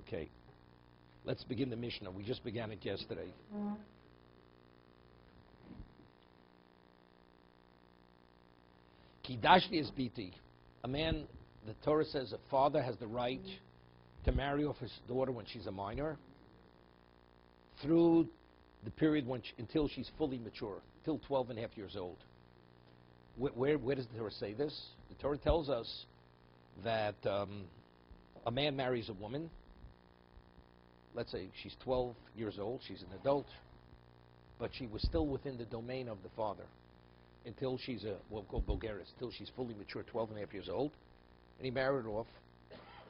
Okay. Let's begin the Mishnah. We just began it yesterday. Kidashti is biti. A man, the Torah says, a father has the right to marry off his daughter when she's a minor through the period until she's fully mature, till 12 and a half years old. Where does the Torah say this? The Torah tells us that a man marries a woman. Let's say she's 12 years old, she's an adult, but she was still within the domain of the father until she's what we call Bulgaris, until she's fully mature, 12 and a half years old, and he married her off.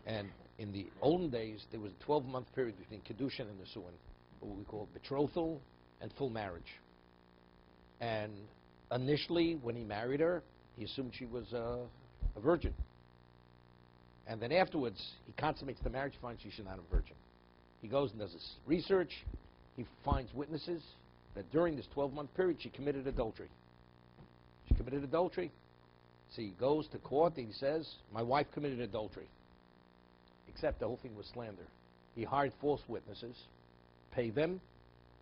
And in the olden days, there was a 12-month period between kiddushin and nisuin, what we call betrothal and full marriage. And initially, when he married her, he assumed she was a virgin. And then afterwards, he consummates the marriage, finds she's not a virgin. He goes and does his research. He finds witnesses that during this 12-month period, she committed adultery. She committed adultery. So he goes to court and he says, my wife committed adultery. Except the whole thing was slander. He hired false witnesses, paid them,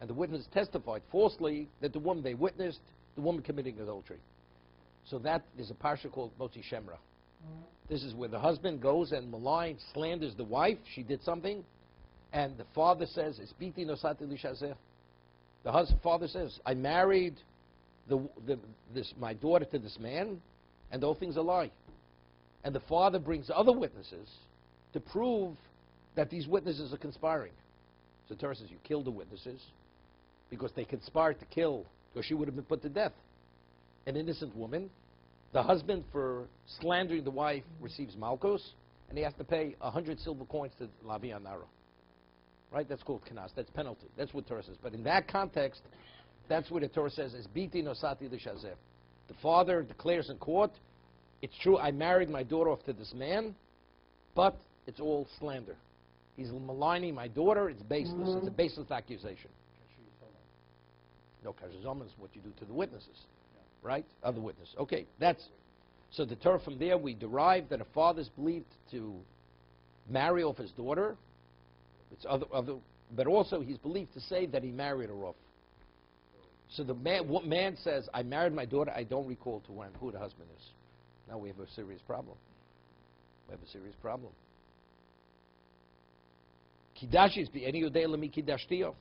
and the witnesses testified falsely that the woman they witnessed, the woman committing adultery. So that is a parsha called Motzi Shemra. This is where the husband goes and maligns, slanders the wife. She did something. And the father says, "Es biti nosati lishazeh." The father says, "I married my daughter to this man, and the whole thing's a lie." And the father brings other witnesses to prove that these witnesses are conspiring. So the Torah says, you kill the witnesses because they conspired to kill, because she would have been put to death. An innocent woman. The husband, for slandering the wife, receives malkos, and he has to pay 100 silver coins to Lavi Anara. Right? That's called kanas. That's penalty. That's what Torah says. But in that context, that's what the Torah says is biti nosati l'shazeh. The father declares in court, it's true, I married my daughter off to this man, but it's all slander. He's maligning my daughter. It's baseless. It's a baseless accusation. No, kashazom is what you do to the witnesses. Right? Other witness. Okay, so the Torah from there we derive that a father's believed to marry off his daughter. It's but also he's believed to say that he married her off. So the man says, I married my daughter, I don't recall to who the husband is. Now we have a serious problem. We have a serious problem. Kidashis bi eni yodei lemi kidashtiyo.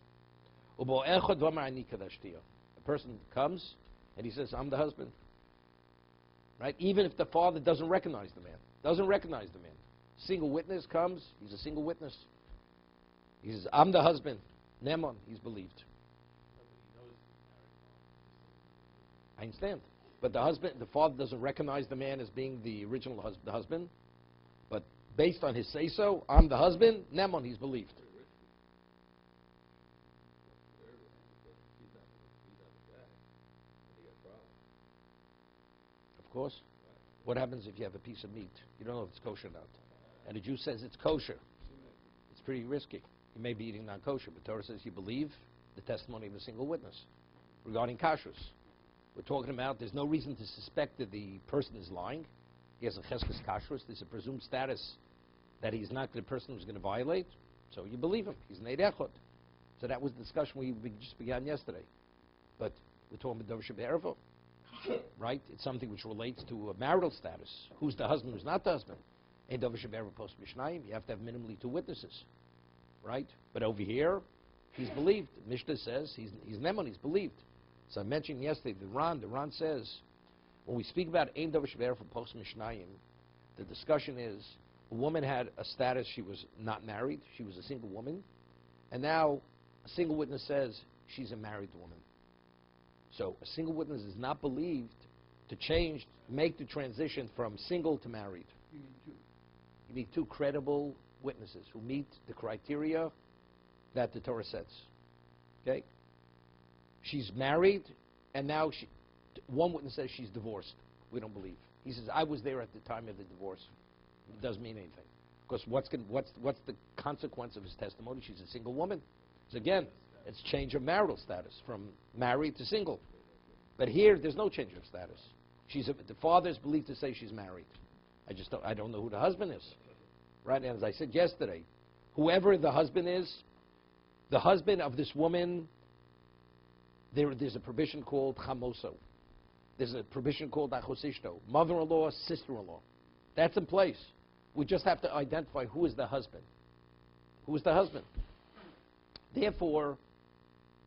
Ubo echad v'amar ani kidashtiyo. A person comes and he says, I'm the husband. Right? Even if the father doesn't recognize the man. Doesn't recognize the man. Single witness comes, he's a single witness. He says, I'm the husband. Nemon, he's believed. I understand. But the father doesn't recognize the man as being the original husband. But based on his say-so, I'm the husband, Nemon, he's believed. Of course. What happens if you have a piece of meat? You don't know if it's kosher or not. And the Jew says it's kosher. It's pretty risky. You may be eating non-kosher, but Torah says you believe the testimony of a single witness regarding kashrus. We're talking about there's no reason to suspect that the person is lying. He has a cheskes kashrus. There's a presumed status that he's not the person who's going to violate. So you believe him. He's an eid echad. So that was the discussion we just began yesterday. But we're talking about Dover Shabbat right? It's something which relates to a marital status. Who's the husband, who's not the husband? In Dover Shabbat post Mishnayim, you have to have minimally 2 witnesses. Right? But over here, he's believed. Mishnah says he's Nemon, he's believed. So I mentioned yesterday, the Ran says, when we speak about Ein Dover Shabbat post Mishnayim, the discussion is, a woman had a status, she was not married, she was a single woman, and now a single witness says she's a married woman. So a single witness is not believed to make the transition from single to married. You need 2 credible witnesses who meet the criteria that the Torah sets. Okay? She's married, and now one witness says she's divorced. We don't believe. He says, I was there at the time of the divorce. It doesn't mean anything. Because what's the consequence of his testimony? She's a single woman. So again, it's change of marital status from married to single. But here, there's no change of status. The father is believed to say she's married. I don't know who the husband is. Right? And as I said yesterday, whoever the husband is, the husband of this woman, there's a provision called chamoso. There's a provision called achosishto, mother-in-law, sister-in-law. That's in place. We just have to identify who is the husband. Who is the husband? Therefore,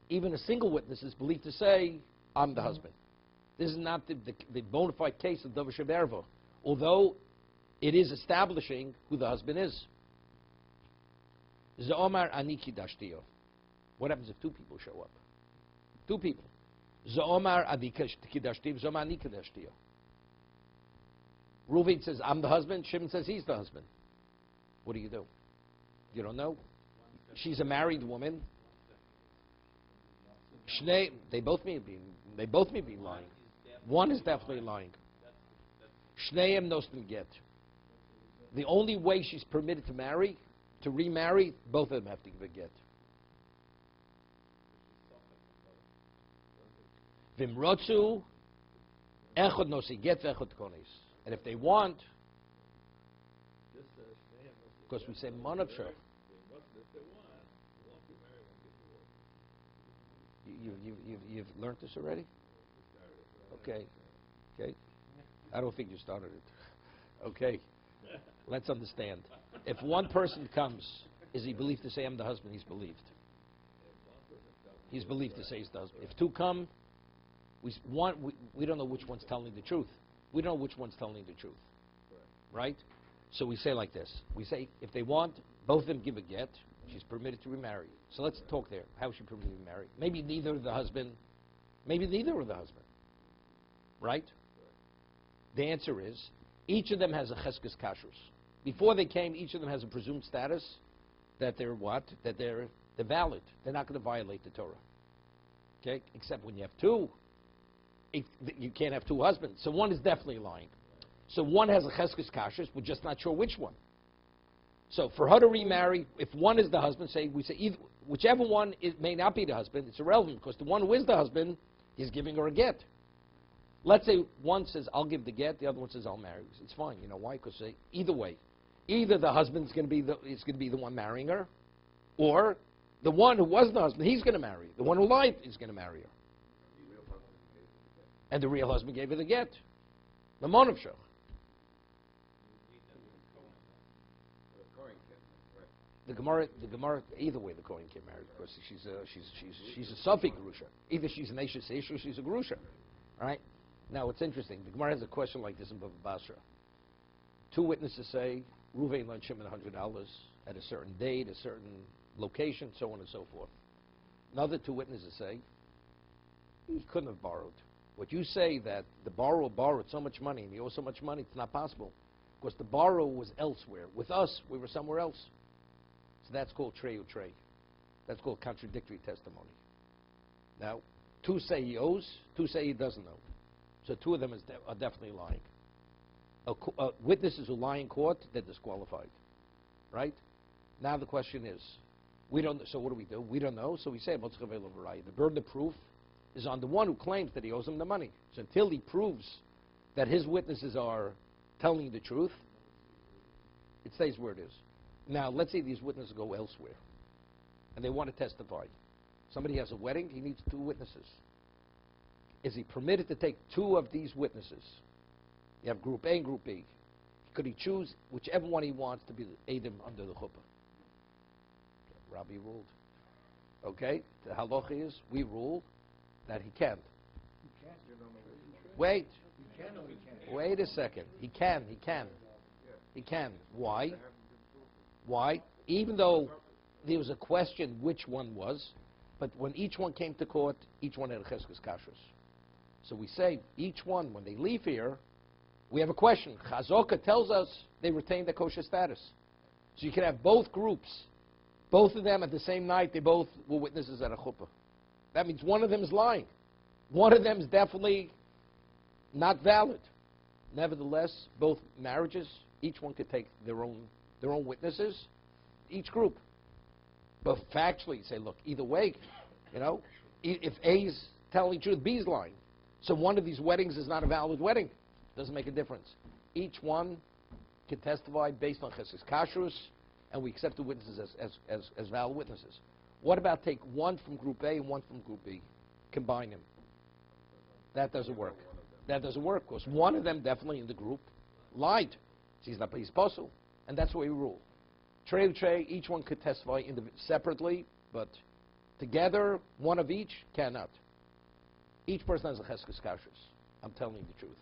even a single witness is believed to say, I'm the husband. This is not the bona fide case of Davar Sheberva, although it is establishing who the husband is. Za'omar ani kiddashtiyo. What happens if two people show up? Two people. Za'omar ani kiddashtiyo, Za'omar ani kiddashtiyo. Reuven says, I'm the husband. Shimon says, he's the husband. What do? You don't know? She's a married woman. They both may be lying. One is definitely lying. Shneim nostim get. The only way she's permitted to remarry, both of them have to give a get. Vimrotzu, echod nosi get v'echod konis. And if they want, because we say manavsha. You've learned this already? Okay. I don't think you started it. Okay. Let's understand. If one person comes, is he believed to say, I'm the husband? He's believed. He's believed to say he's the husband. If two come, we don't know which one's telling the truth. We don't know which one's telling the truth. Right? So we say like this. We say, if they want, both of them give a get. She's permitted to remarry. So let's talk there. How is she permitted to remarry? Maybe neither of the husband. Maybe neither of the husband. Right? The answer is, each of them has a cheskes kashrus. Before they came, each of them has a presumed status that they're what? That they're valid. They're not going to violate the Torah. Okay? Except when you have two, you can't have two husbands. So one is definitely lying. So one has a cheskes kashrus, we're just not sure which one. So for her to remarry, if one is the husband, we say whichever one may not be the husband, it's irrelevant because the one who is the husband is giving her a get. Let's say one says, I'll give the get, the other one says, I'll marry. It's fine. You know why? Because either way, either the husband's going to be the one marrying her, or the one who was the husband, he's going to marry her. The one who lied is going to marry her. And the real husband gave her the get. The monavshach. The Gemara, either way, the Kohen can marry because she's a Safi Gerusha. Either she's an Eishes Ish or she's a Gerusha. All right? Now, it's interesting. The Gemara has a question like this in Bava Basra. Two witnesses say, Reuven lent Shimon $100 at a certain date, a certain location, so on and so forth. Another two witnesses say, he couldn't have borrowed. What you say that the borrower borrowed so much money and he owes so much money, it's not possible. Because the borrower was elsewhere. With us, we were somewhere else. So that's called trey. That's called contradictory testimony. Now, two say he owes, two say he doesn't owe. So two of them are definitely lying. Witnesses who lie in court, they're disqualified. Right? Now the question is, we don't. So what do? We don't know. So we say, the burden of proof is on the one who claims that he owes him the money. So until he proves that his witnesses are telling the truth, it stays where it is. Now, let's say these witnesses go elsewhere, and they want to testify. Somebody has a wedding, he needs two witnesses. Is he permitted to take two of these witnesses? You have group A and group B. Could he choose whichever one he wants to be the Eidim under the chuppah? Rabbi ruled. Okay? The halacha is, we rule that he can't. Wait. Wait a second. He can. Why? Why? Even though there was a question which one was, but when each one came to court, each one had a cheskes kashrus. So we say, each one, when they leave here, we have a question. Chazaka tells us they retain the kosher status. So you can have both groups, both of them at the same night, they both were witnesses at a chuppah. That means one of them is lying. One of them is definitely not valid. Nevertheless, both marriages, each one could take their own witnesses, each group. But factually, say, look, either way, if A's telling the truth, B's lying. So one of these weddings is not a valid wedding. Doesn't make a difference. Each one can testify based on cheskes kashrus, and we accept the witnesses as valid witnesses. What about take one from Group A and one from Group B? Combine them. That doesn't work. That doesn't work because one of them definitely in the group lied. He's not he's puzzle, and that's the way we rule. Trey, each one could testify separately, but together, one of each cannot. Each person has a cheskes kashrus. I'm telling you the truth.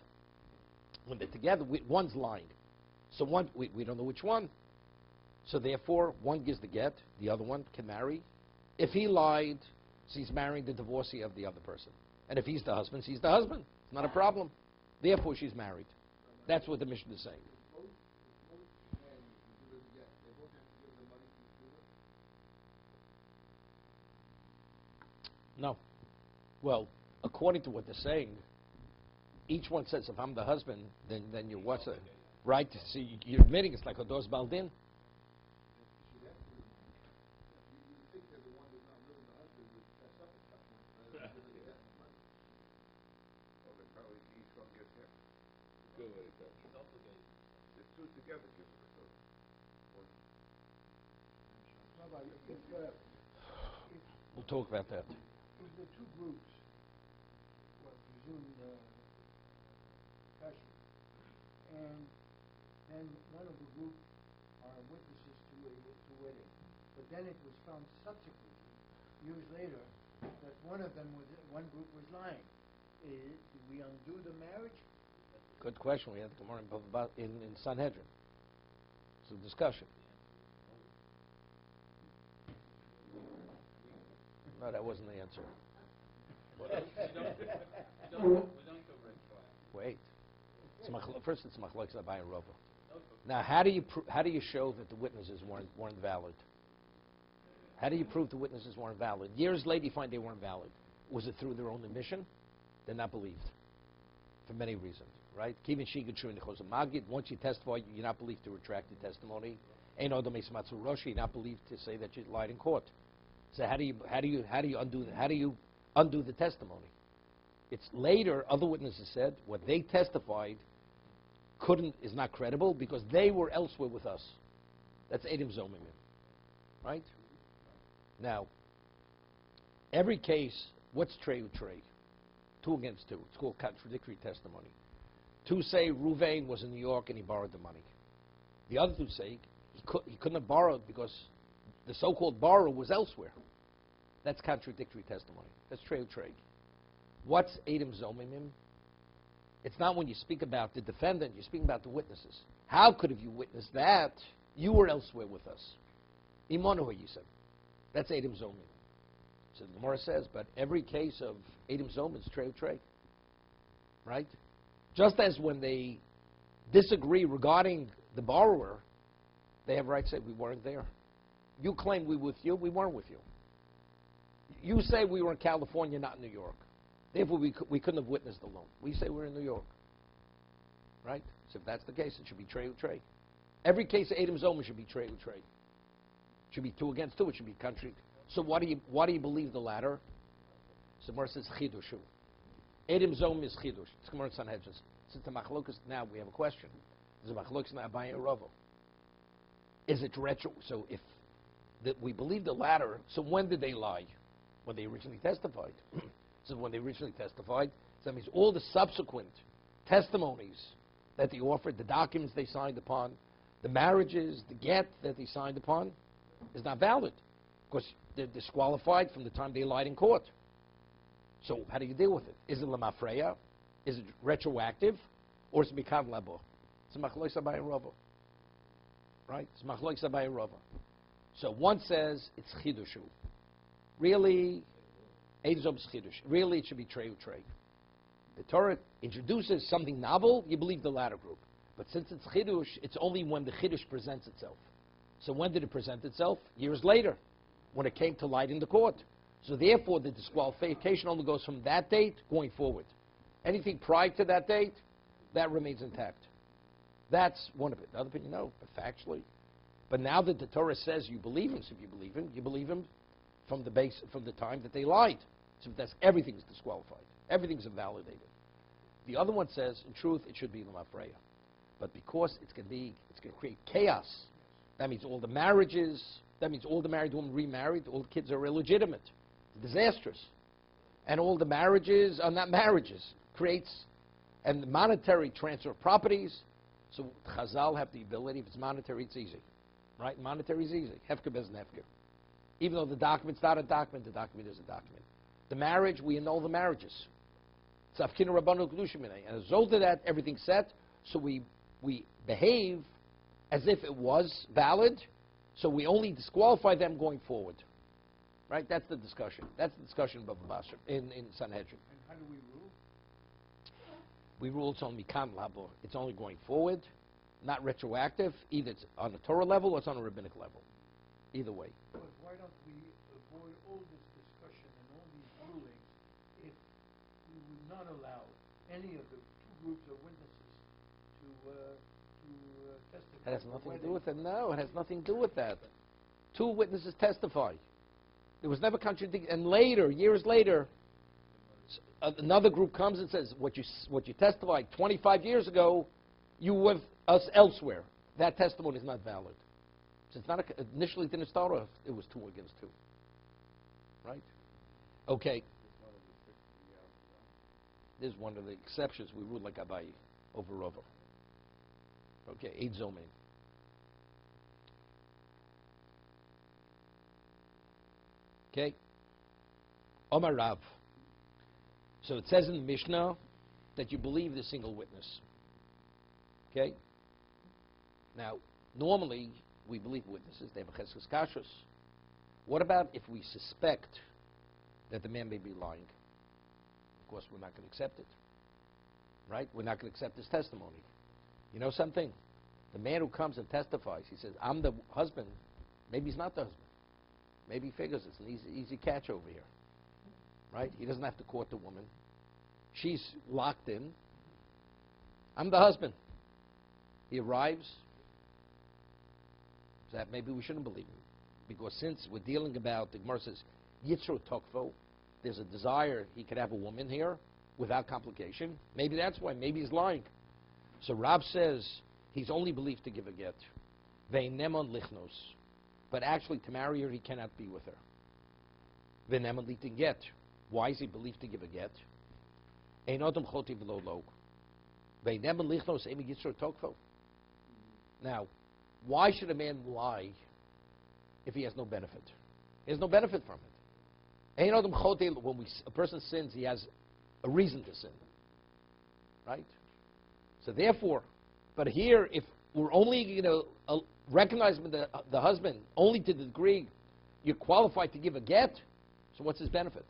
When they're together, one's lying. So one, we don't know which one. So therefore, one gives the get, the other one can marry. If he lied, she's marrying the divorcee of the other person. And if he's the husband, she's the husband. It's not a problem. Therefore, she's married. That's what the Mishnah is saying. No. Well, according to what they're saying, each one says, if I'm the husband, then you're what's it? Right? See, you're admitting it's like a dos baldin. We'll talk about that. If the two groups, well, presume kasher, and then one of the group are witnesses to wedding, but then it was found subsequently, years later, that one group was lying. Do we undo the marriage? Good question. We had the Gemara in Sanhedrin. It's a discussion. No, that wasn't the answer. Wait. First, it's machlokes Abai and Rava. Now, how do you show that the witnesses weren't valid? How do you prove the witnesses weren't valid? Years later, you find they weren't valid. Was it through their own admission? They're not believed for many reasons, right? Once you testify, you're not believed to retract the testimony. You're not believed to say that you lied in court. So how do you undo the testimony? It's later other witnesses said what they testified is not credible because they were elsewhere with us. That's Edom Zomim, right? Now, every case, what's trey? Two against two. It's called contradictory testimony. Two say Ruvain was in New York and he borrowed the money. The other two say he couldn't have borrowed because the so-called borrower was elsewhere. That's contradictory testimony. That's trey. What's Edom Zomimim? It's not when you speak about the defendant, you're speaking about the witnesses. How could have you witnessed that? You were elsewhere with us. Imonu you said. That's Edom Zomim. So the Gemara says, but every case of Edom Zomim is trey. Right? Just as when they disagree regarding the borrower, they have right to say, we weren't there. You claim we were with you, we weren't with you. You say we were in California, not in New York. Therefore, we couldn't have witnessed the loan. We say we're in New York. Right? So if that's the case, it should be trey. Every case of Edom Zomim should be trey. It should be two against two. It should be country. So why do you believe the latter? So Gemara says chidushu. Edom Zomim is chidush. It's Gemara Sanhedrin. Since the machlokas, now we have a question. There's a machlokas now Abai and Rava. Is it retro? So if we believe the latter, so when did they lie? When they originally testified. So when they originally testified, so that means all the subsequent testimonies that they offered, the documents they signed upon, the marriages, the get that they signed upon, is not valid because they're disqualified from the time they lied in court. So how do you deal with it? Is it lemafreya? Is it retroactive? Or is it mikav labo? It's machlois Abai and Rava. Right? It's machlois Abai and Rava. So one says it's chidushu. Really, Edom is chidush. Really, it should be trey. The Torah introduces something novel, you believe the latter group. But since it's chidush, it's only when the chidush presents itself. So when did it present itself? Years later, when it came to light in the court. So therefore, the disqualification only goes from that date going forward. Anything prior to that date, that remains intact. That's one of it. The other thing, but factually. But now that the Torah says you believe him, so if you believe him from the time that they lied. So that's everything is disqualified. Everything's invalidated. The other one says, in truth, it should be lemafreya. But because it's going to create chaos That means all the marriages, that means all the married women remarried, all the kids are illegitimate. It's disastrous. And all the marriages are not marriages. Creates, and the monetary transfer of properties. So Chazal have the ability, if it's monetary, it's easy. Right? Monetary is easy. Hefker bez nefker. Even though the document's not a document, the document is a document. The marriage, we annul the marriages. It's Afkina Rabbanu Kedushim. And as a result of that, everything's set. So we behave as if it was valid. So we only disqualify them going forward. Right? That's the discussion. That's the discussion of Baba Basra in Sanhedrin. And how do we rule? We rule it's only Mikan Labo. It's only going forward, not retroactive. Either it's on the Torah level or it's on a rabbinic level. Either way. But why don't we avoid all this discussion and all these rulings if we would not allow any of the two groups of witnesses to testify? It has at the nothing to wedding? do with it. No, it has nothing to do with that. Two witnesses testify. There was never contradiction. And later, years later, another group comes and says, what you testified 25 years ago, you were with us elsewhere. That testimony is not valid. So it's not initially it didn't start off, it was 2 against 2. Right? Okay. This is one of the exceptions. We rule like Abai over Rava. Okay, 8 Zomain. Okay? Omar Rav. So it says in the Mishnah that you believe the single witness. Okay? Now, normally we believe witnesses. They have a cheskes kashrus. What about if we suspect that the man may be lying? Of course, we're not going to accept it. Right? We're not going to accept his testimony. You know something? The man who comes and testifies, he says, I'm the husband. Maybe he's not the husband. Maybe he figures it's an easy catch over here. Right? He doesn't have to court the woman. She's locked in. I'm the husband. He arrives. So that maybe we shouldn't believe him. Because since we're dealing about, the Gemara says, Yitzro Tokfo, there's a desire he could have a woman here without complication. Maybe that's why. Maybe he's lying. So Rab says he's only believed to give a get. Veinemon lichnos. But actually, to marry her, he cannot be with her. Veinemon litin get. Why is he believed to give a get? Einotam choti v'lo lo. Veinemon lichnos emi Yitzro Tokfo. Now, why should a man lie if he has no benefit? He has no benefit from it. When a person sins, he has a reason to sin. Right? So therefore, but here, if we're only recognizing the husband only to the degree you're qualified to give a get, so what's his benefit?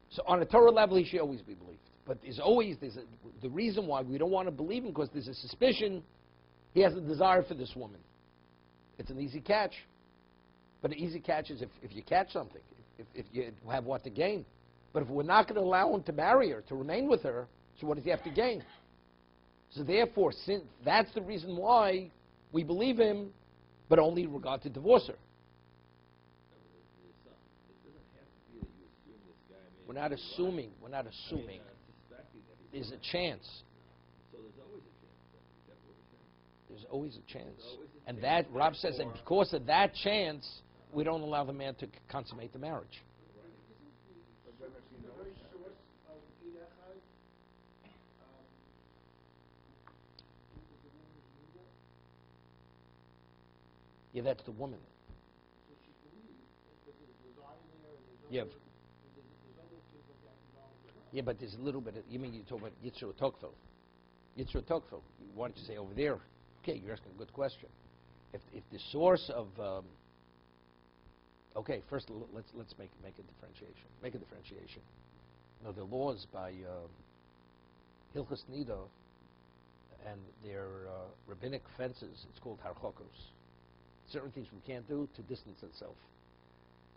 So on a Torah level, he should always be believed. But the reason why we don't want to believe him, because there's a suspicion he has a desire for this woman. It's an easy catch. But an easy catch is if you catch something, if you have what to gain. But if we're not going to allow him to marry her, to remain with her, so what does he have to gain? So therefore, since that's the reason why we believe him, but only in regard to divorce her. We're not assuming. We're not assuming. There's a chance. There's always a chance. And that, Rob says, that because of that chance, we don't allow the man to consummate the marriage. Yeah, that's the woman. Yeah. Yeah, but there's a little bit. You mean you talk about Yitzro Tokfo? Yitzro Tokfo. Why don't you say over there? Okay, you're asking a good question. If the source of okay, first let's make a differentiation. Make a differentiation. You know, the laws by Hilchos Nida and their rabbinic fences. It's called harchokos. Certain things we can't do to distance itself.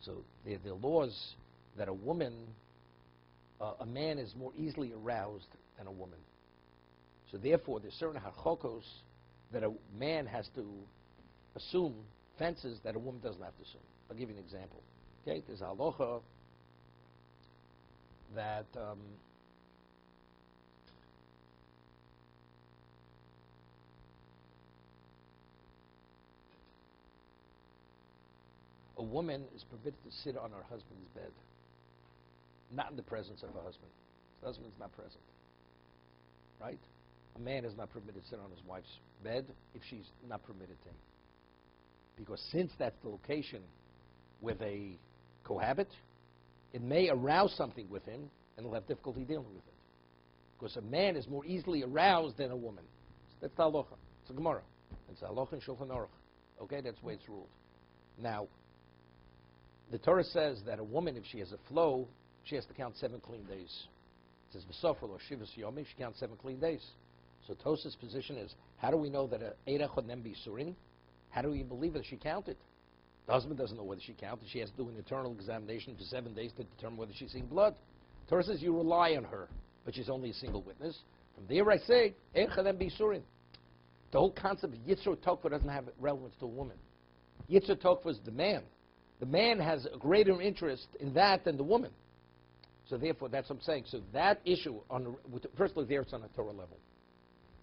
So the laws that a woman, a man is more easily aroused than a woman. So therefore, there's certain harchokos that a man has to assume, fences that a woman doesn't have to assume. I'll give you an example. Okay, there's a halacha that a woman is permitted to sit on her husband's bed, not in the presence of her husband. The husband's not present, right? A man is not permitted to sit on his wife's bed if she's not permitted to. Because since that's the location where they cohabit, it may arouse something with him, and he'll have difficulty dealing with it. Because a man is more easily aroused than a woman. That's the halacha. It's a Gemara. It's a halacha in Shulchan Aruch. Okay, that's the way it's ruled. Now, the Torah says that a woman, if she has a flow, she has to count 7 clean days. It says, V'sofer lo shivas yomi, she counts 7 clean days. So Tosaf's position is, how do we know that Eira chodnem bisurin? How do we believe that she counted? The husband doesn't know whether she counted. She has to do an internal examination for 7 days to determine whether she's seeing blood. Torah says you rely on her, but she's only a single witness. From there I say, Eira chodnem bisurin. The whole concept of Yitzhak Tokva doesn't have relevance to a woman. Yitzhak Tokva is the man. The man has a greater interest in that than the woman. So therefore, that's what I'm saying. So that issue, firstly, there it's on a Torah level.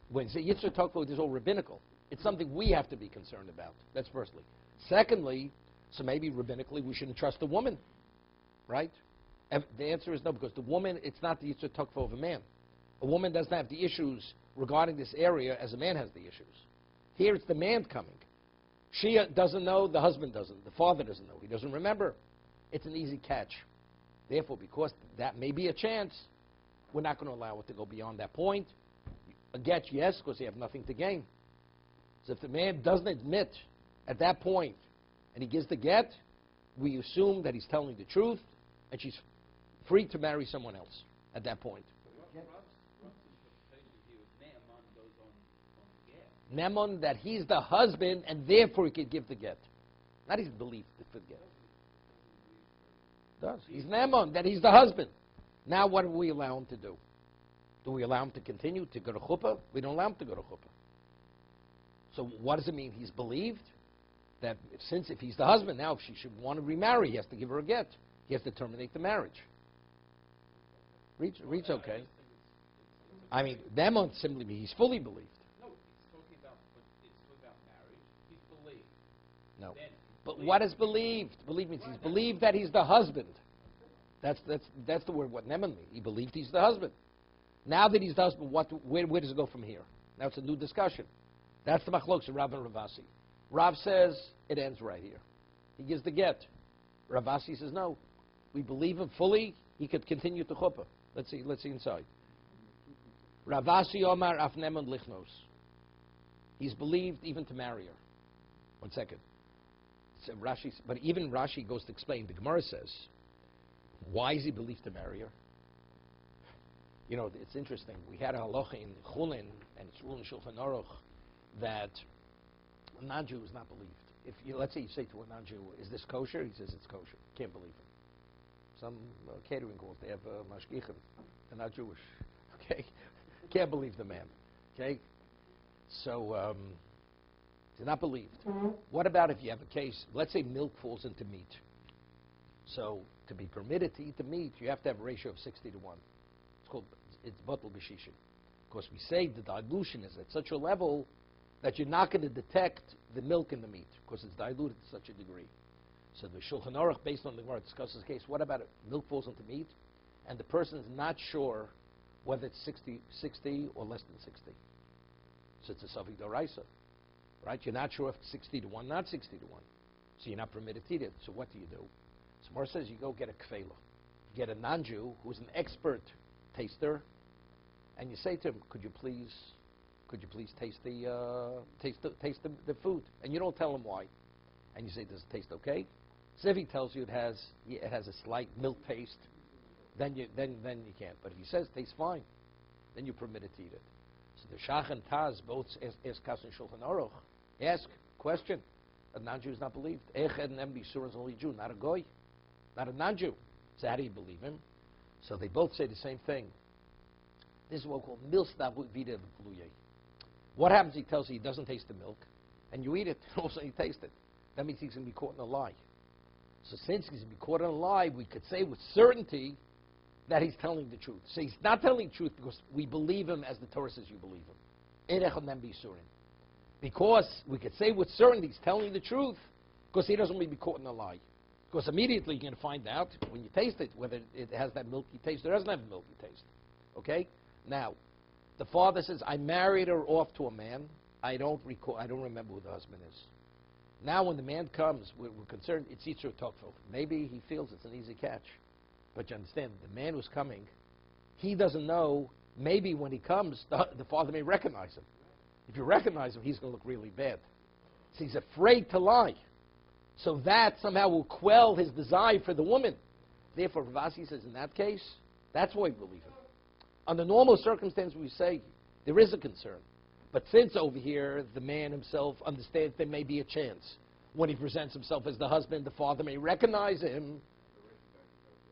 When you say Yitzhak Tokva is all rabbinical, it's something we have to be concerned about. That's firstly. Secondly, so maybe rabbinically we shouldn't trust a woman, right? And the answer is no, because the woman, it's not the Yitzhak Tokva of a man. A woman doesn't have the issues regarding this area as a man has the issues. Here it's the man coming. She doesn't know, the husband doesn't, the father doesn't know, he doesn't remember. It's an easy catch. Therefore, because that may be a chance, we're not going to allow it to go beyond that point. A get, yes, because they have nothing to gain. So if the man doesn't admit at that point, and he gives the get, we assume that he's telling the truth, and she's free to marry someone else at that point. Nemon, that he's the husband, and therefore he could give the get. Not his belief for the get. Does. He's Nemon, that he's the husband. Now what do we allow him to do? Do we allow him to continue to go to chuppah? We don't allow him to go to chuppah. So what does it mean? He's believed that since if he's the husband, now if she should want to remarry, he has to give her a get. He has to terminate the marriage. Reach okay. I mean, Nemon simply means he's fully believed. No. But what is believed? Believe means he's believed that he's the husband. That's the word what Neman means. He believed he's the husband. Now that he's the husband, where does it go from here? Now it's a new discussion. That's the machlokes of Rav and Ravasi. Rav says it ends right here. He gives the get. Ravasi says no. We believe him fully. He could continue to chuppah. Let's see inside. Ravasi Omar af Neman lichnos. He's believed even to marry her. 1 second. So but even Rashi goes to explain. The Gemara says, why is he believed to marry her? You know, it's interesting. We had a halacha in Chulin, and it's ruled in Shulchan Aruch, that a non-Jew is not believed. If let's say you say to a non-Jew, is this kosher? He says it's kosher. Can't believe him. Some catering calls, they have mashgichim. They're not Jewish. Okay? Can't believe the man. Okay? So, he's not believed. What about if you have a case, let's say milk falls into meat. So to be permitted to eat the meat, you have to have a ratio of 60 to 1. It's batul b'shishin. Because we say the dilution is at such a level that you're not going to detect the milk in the meat because it's diluted to such a degree. So the Shulchan Aruch, based on the Gemara, discusses the case. What about if milk falls into meat and the person is not sure whether it's 60 or less than 60? So it's a Safik Doraisa. Right? You're not sure if it's 60 to 1, not 60 to 1. So you're not permitted to eat it. So what do? So Mar says you go get a kfela. Get a non-Jew who's an expert taster, and you say to him, could you please taste the food? And you don't tell him why. And you say, does it taste okay? So if he tells you it has a slight milk taste, then you can't. But if he says it tastes fine, then you're permitted to eat it. So the Shach and Taz both ask Kas and Shulchan Aruch. Ask, question. A non-Jew is not believed. Echad and Embi Surah is only Jew, not a goy, not a non-Jew. So how do you believe him? So they both say the same thing. This is what we call milstav vida v'gluye. What happens? He tells you he doesn't taste the milk, and you eat it, and all of a sudden you taste it. That means he's going to be caught in a lie. So since he's going to be caught in a lie, we could say with certainty that he's telling the truth. So he's not telling the truth because we believe him as the Torah says you believe him. Because we could say with certainty he's telling the truth Because he doesn't want to be caught in a lie. Because immediately you're going to find out when you taste it whether it has that milky taste or doesn't have a milky taste. Okay? Now, the father says, I married her off to a man. I don't remember who the husband is. Now when the man comes, we're concerned, it's Yitzhak Tokfel. Maybe he feels it's an easy catch. But you understand, the man who's coming, he doesn't know, maybe when he comes, the father may recognize him. If you recognize him, he's going to look really bad. So he's afraid to lie. So that somehow will quell his desire for the woman. Therefore, Ravasi says, in that case, that's why we believe him. Under normal circumstances, we say there is a concern. But since over here, the man himself understands there may be a chance. When he presents himself as the husband, the father may recognize him.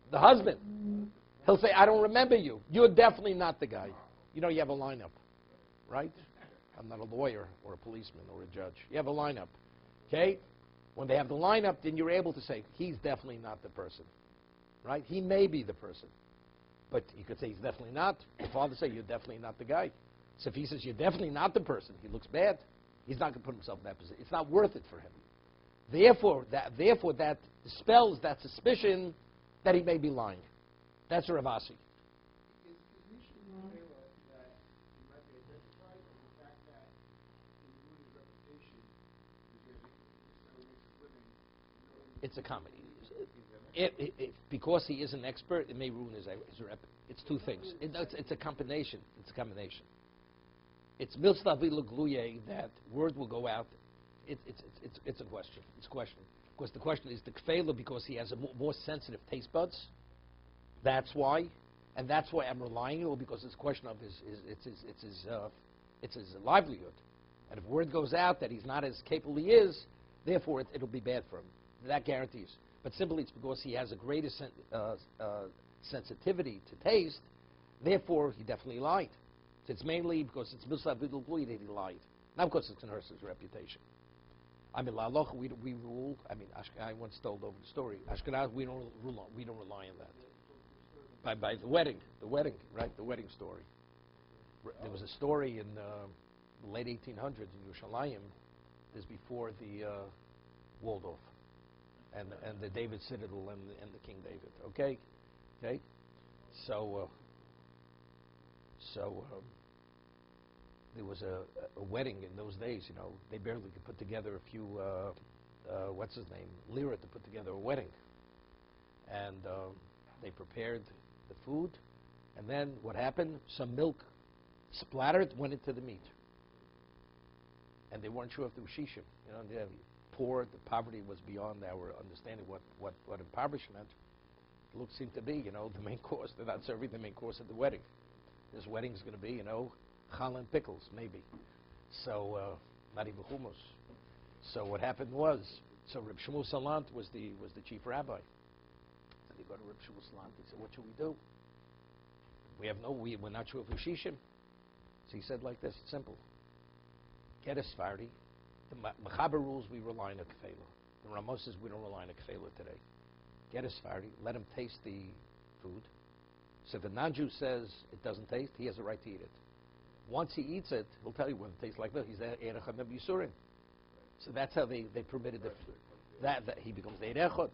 The husband. He'll say, I don't remember you. You're definitely not the guy. You know, you have a lineup, right? I'm not a lawyer or a policeman or a judge. You have a lineup, okay? When they have the lineup, then you're able to say, he's definitely not the person, right? He may be the person. But you could say he's definitely not. The father say, you're definitely not the guy. So if he says you're definitely not the person, he looks bad. He's not going to put himself in that position. It's not worth it for him. Therefore, that dispels that suspicion that he may be lying. That's Ravasi. It's a comedy. Because he is an expert, it may ruin his rep. It's two things. It's a combination. It's a combination. It's milstavi legluye that word will go out. It's a question. It's a question. Because the question is the kfela because he has a more sensitive taste buds. That's why, and that's why I'm relying on it because it's a question of his livelihood. And if word goes out that he's not as capable he is, therefore it'll be bad for him. That guarantees. But simply it's because he has a greater sensitivity to taste, therefore he definitely lied. So it's mainly because it's milsav vidul glui that he lied, not because it's going to hurt his reputation. I mean, la aloha, we rule. I mean, I once told over the story. Ashkenaz, we don't rely on that. By the wedding, right? The wedding story. There was a story in the late 1800s in Yerushalayim. This before the Waldorf and the David Citadel and the King David. Okay. So there was a wedding in those days. You know, they barely could put together a few. What's his name? Lira to put together a wedding, and they prepared the food, and then what happened? Some milk splattered, went into the meat, and they weren't sure if it was shishim. You know, they poor. The poverty was beyond our understanding what impoverishment seemed to be. You know, the main course. They're not serving the main course at the wedding. This wedding is going to be, you know, challah and pickles, maybe. So, not even hummus. So what happened was, Reb Shmuel Salant was the chief rabbi. So they go to Reb Shmuel Salant. He said, "What should we do? We're not sure if we're shishim." So he said like this, it's simple. Get a Sephardi. The Mechaber rules, we rely on a kefela. The Ramos says we don't rely on a kefela today. Get a Sephardi. Let him taste the food. So if the non-Jew says it doesn't taste, he has a right to eat it. Once he eats it, he'll tell you what it tastes like. He's Erech HaMeb Yisurim. So that's how they permitted that he becomes the Erechot.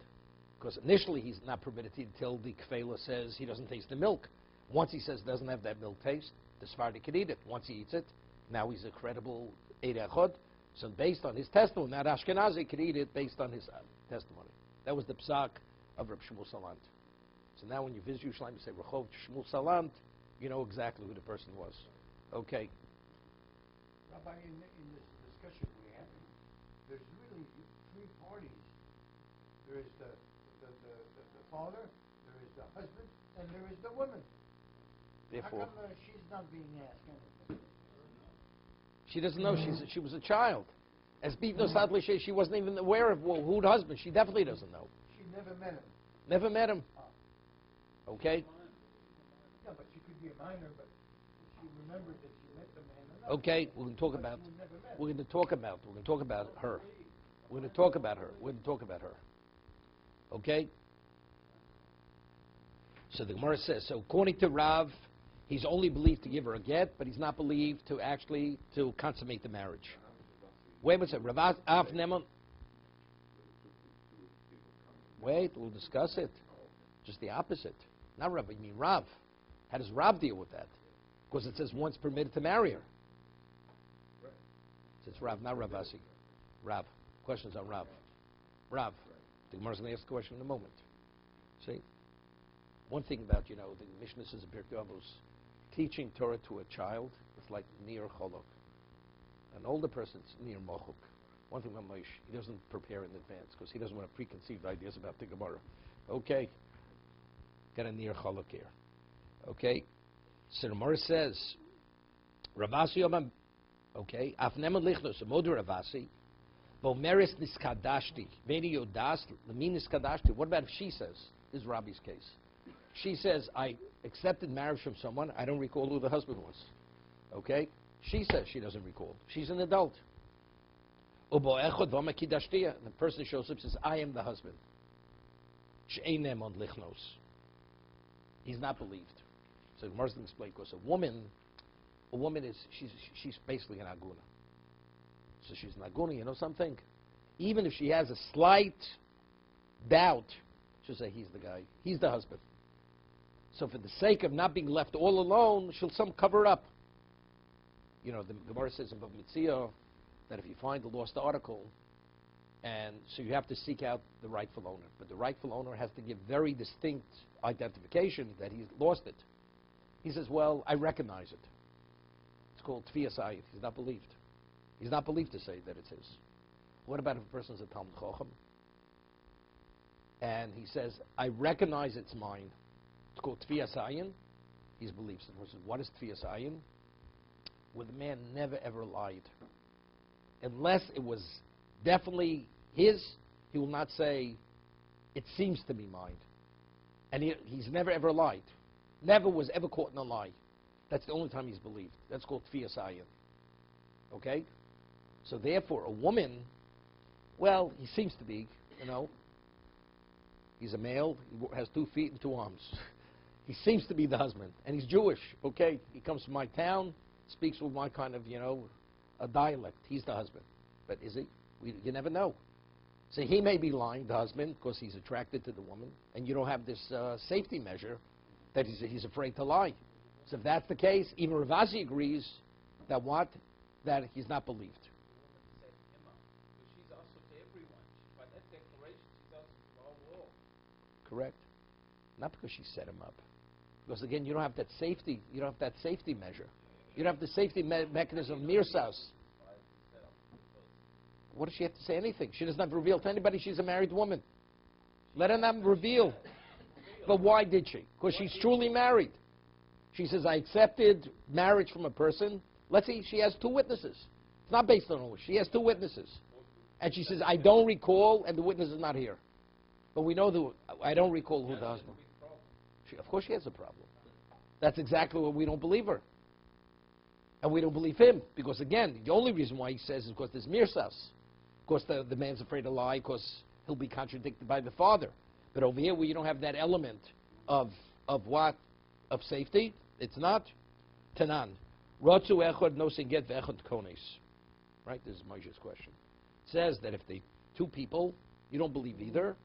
Because initially he's not permitted to eat until the kefela says he doesn't taste the milk. Once he says it doesn't have that milk taste, the Sephardi can eat it. Once he eats it, now he's a credible Erechot. So based on his testimony, now Ashkenazi could eat it based on his testimony. That was the psak of Reb Shmuel Salant. So now when you visit Yerushalayim, you say, Rechov Shmuel Salant, you know exactly who the person was. Okay. Rabbi, in this discussion we're having, there's really three parties. There is the father, there is the husband, and there is the woman. Therefore, how come she's not being asked anything? She doesn't know. She was a child. As Bivno Sadly says, she wasn't even aware of who the husband. She definitely doesn't know. She never met him. Never met him. Okay. Yeah, but she could be a minor, but she remembered that she met the man. Enough. Okay, we're going to talk about. We're going to talk about her. We're going to talk about her. Okay. So the Gemara says. So according to Rav, he's only believed to give her a get, but he's not believed to actually to consummate the marriage. Wait a minute, Rav Av Neman. Wait, we'll discuss it. Just the opposite. Not Rav, you mean Rav. How does Rav deal with that? Because it says one's permitted to marry her. It says Rav, not Ravasi. Rav. Questions on Rav. Rav. The Gemara's going to ask the question in a moment. See? One thing about, the Mishnah says in Pirkei Avos, teaching Torah to a child is like near cholok. An older person's near mochuk. One thing about Moshe, he doesn't prepare in advance because he doesn't want to preconceived ideas about the Gemara. Okay. Got a near cholok here. Okay. So the Gemara says, Ravasi Yomam, okay, Afnem Lichnos, a Moder Ravasi, Vomeris Niskadashti, Vedi Yodas, Lamin Niskadashti. What about if she says, this is Rabbi's case, she says, I accepted marriage from someone, I don't recall who the husband was. Okay? She says she doesn't recall. She's an adult. And the person shows up and says, I am the husband. He's not believed. So the Gemara doesn't explain, because a woman is, she's basically an aguna. So she's an aguna, something? Even if she has a slight doubt, she'll say, he's the guy. He's the husband. So for the sake of not being left all alone, she'll cover up. The Gemara says in Bava Metzora that if you find a lost article, and so you have to seek out the rightful owner. But the rightful owner has to give very distinct identification that he's lost it. He says, well, I recognize it. It's called Tviyas Ayit. He's not believed. He's not believed to say that it's his. What about if a person's a Talmud Chacham? And he says, I recognize it's mine. It's called Tviyas Ayin. He believes it. What is Tviyas Ayin? Where the man never ever lied. Unless it was definitely his, he will not say, it seems to be mine. And he's never ever lied. Never was ever caught in a lie. That's the only time he's believed. That's called Tviyas Ayin. Okay? So therefore, a woman, well, he seems to be, he's a male, he has 2 feet and 2 arms. He seems to be the husband, and he's Jewish. Okay? He comes from my town, speaks with my kind of, a dialect. He's the husband. But is he? You never know. So he may be lying, the husband, because he's attracted to the woman, and you don't have this safety measure that he's afraid to lie. So if that's the case, even Ravasi agrees that what? That he's not believed. She's also to everyone. By that declaration, she's also to our world. Correct. Not because she set him up. Because again, you don't have that safety. You don't have that safety measure. You don't have the safety mechanism of Mirsas. What does she have to say anything? She doesn't have to reveal to anybody she's a married woman. Let her not reveal. But why did she? Because she's truly married. She says, I accepted marriage from a person. Let's see, she has 2 witnesses. It's not based on all. She has 2 witnesses. And she says, I don't recall, and the witness is not here. But we know I don't recall who the husband. Of course she has a problem. That's exactly what we don't believe her. And we don't believe him. Because again, the only reason why he says is because there's mirsas. Of course, the man's afraid to lie because he'll be contradicted by the father. But over here, where you don't have that element of what? Of safety, it's not. Tanan. Rotzu echad nosin get ve'echad kones. Right? This is Moshe's question. It says that if the 2 people, you don't believe either,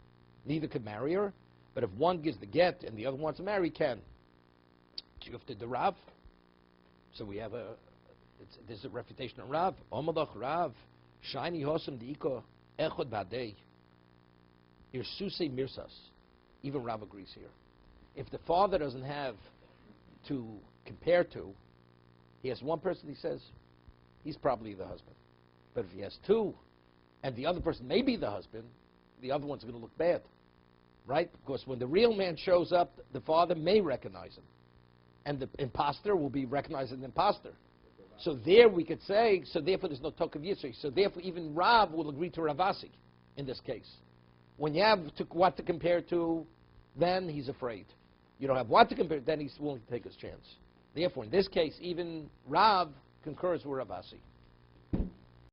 neither can marry her, but if one gives the get and the other wants to marry, can. Chiyufta de Rav. So we have this is a refutation of Rav. Omalach Rav. Shiny hosam diiko echad badei. Irsuse mirsas. Even Rav agrees here. If the father doesn't have to compare to, he has one person, he says, he's probably the husband. But if he has 2, and the other person may be the husband, the other one's going to look bad. Right? Because when the real man shows up, the father may recognize him. And the imposter will be recognized as an imposter. So there we could say, so therefore there's no talk of Yitzhak. So therefore even Rav will agree to Ravasi in this case. When you have what to compare to, then he's afraid. You don't have what to compare, then he's willing to take his chance. Therefore, in this case, even Rav concurs with Ravasi.